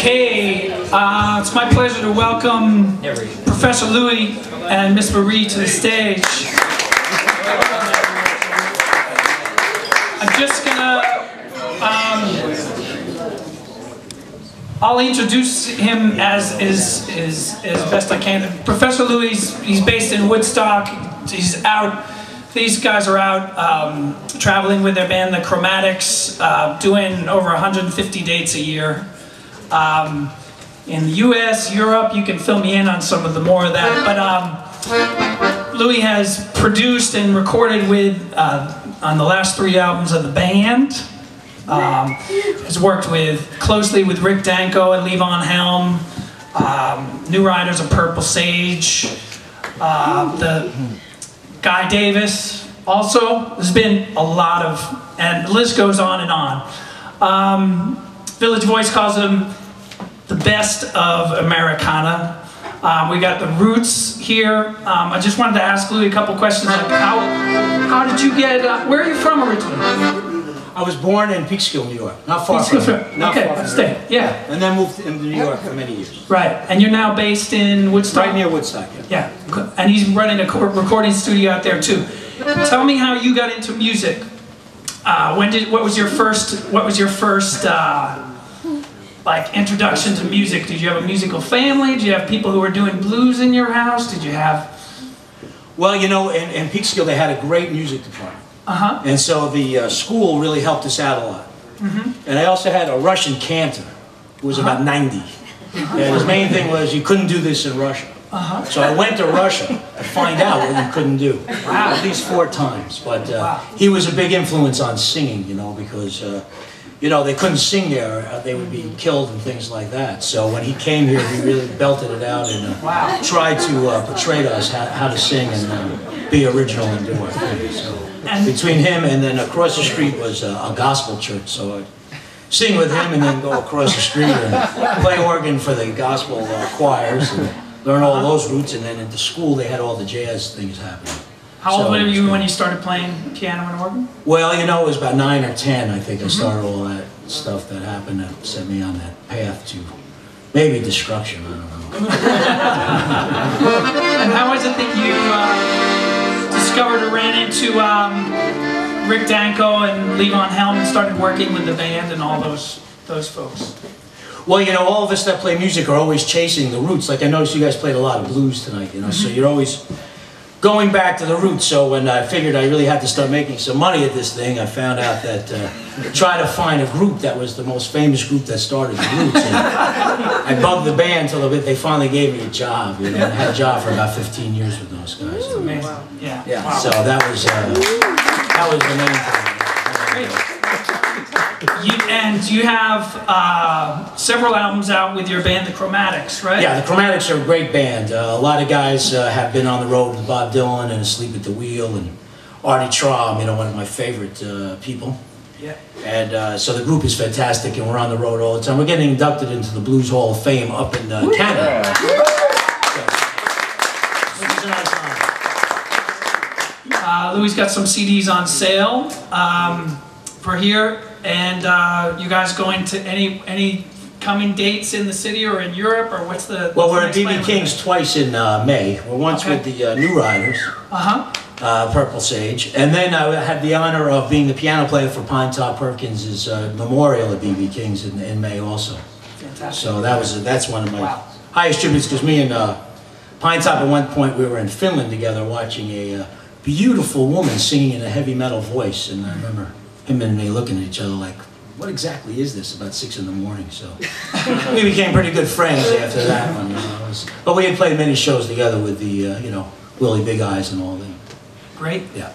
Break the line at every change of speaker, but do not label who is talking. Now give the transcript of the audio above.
Okay, it's my pleasure to welcome Professor Louie and Miss Marie to the stage. I'm just gonna, I'll introduce him as best I can. Professor Louie, he's based in Woodstock. He's out. These guys are out traveling with their band, the Chromatics, doing over 150 dates a year. In the US, Europe, you can fill me in on some of the more of that. But Louie has produced and recorded with on the last 3 albums of the band. Has worked closely with Rick Danko and Levon Helm, New Riders of Purple Sage, the Guy Davis. Also, there's been a lot of, and the list goes on and on. Village Voice calls him the best of Americana. We got the Roots here. I just wanted to ask Louie a couple questions, like how did you get, where are you from originally?
I was born in Peekskill, New York, not far from here.
Okay, stay, yeah.
And then moved into New York for many years.
Right, and you're now based in Woodstock?
Right near Woodstock, yeah.
Yeah, and he's running a recording studio out there too. Tell me how you got into music. What was your first like introduction to music? Did you have a musical family? Did you have people who were doing blues in your house? Did you have?
Well, you know, in Peekskill they had a great music department. And so the school really helped us out a lot. And I also had a Russian cantor who was about 90. And his main thing was you couldn't do this in Russia. So I went to Russia to find out what you couldn't do. Wow. At least 4 times. But he was a big influence on singing, you know, because you know, they couldn't sing there, they would be killed and things like that. So when he came here, he really belted it out and tried to portray to us how to sing and be original and do our thing. So between him and then across the street was a gospel church, so I'd sing with him and then go across the street and play organ for the gospel choirs and learn all those roots. And then at the school, they had all the jazz things happening.
How old were you when you started playing piano and organ?
Well, you know, it was about 9 or 10, I think I started all that stuff that happened that set me on that path to maybe destruction, I don't know.
And how was it that you discovered or ran into Rick Danko and Levon Helm and started working with the band and all those folks?
Well, you know, all of us that play music are always chasing the roots. Like I noticed you guys played a lot of blues tonight, you know, so you're always going back to the roots. So when I figured I really had to start making some money at this thing, I found out that try to find a group that was the most famous group that started the roots. And I bugged the band until they finally gave me a job. You know, I had a job for about 15 years with those guys.
That's amazing. Yeah.
Yeah. Wow. So that was the main thing.
Great. You have several albums out with your band, the Chromatics, right?
Yeah, the Chromatics are a great band. A lot of guys have been on the road with Bob Dylan and Asleep at the Wheel and Artie Traum, you know, one of my favorite people.
Yeah.
And so the group is fantastic and we're on the road all the time. We're getting inducted into the Blues Hall of Fame up in Canada.
Louie's got some CDs on sale for here. And you guys going to any coming dates in the city or in Europe, or what's the?
Well, we're at BB King's twice in May. We're once with the New Riders, Purple Sage, and then I had the honor of being the piano player for Pine Top Perkins' memorial at BB King's in May also.
Fantastic.
So that's one of my highest tributes, because me and Pine Top at one point we were in Finland together watching a beautiful woman singing in a heavy metal voice, and I remember him and me looking at each other like, what exactly is this, about 6 in the morning? So we became pretty good friends after that one. You know. But we had played many shows together with the, you know, Willie Big Eyes and all them.
Great.
Yeah.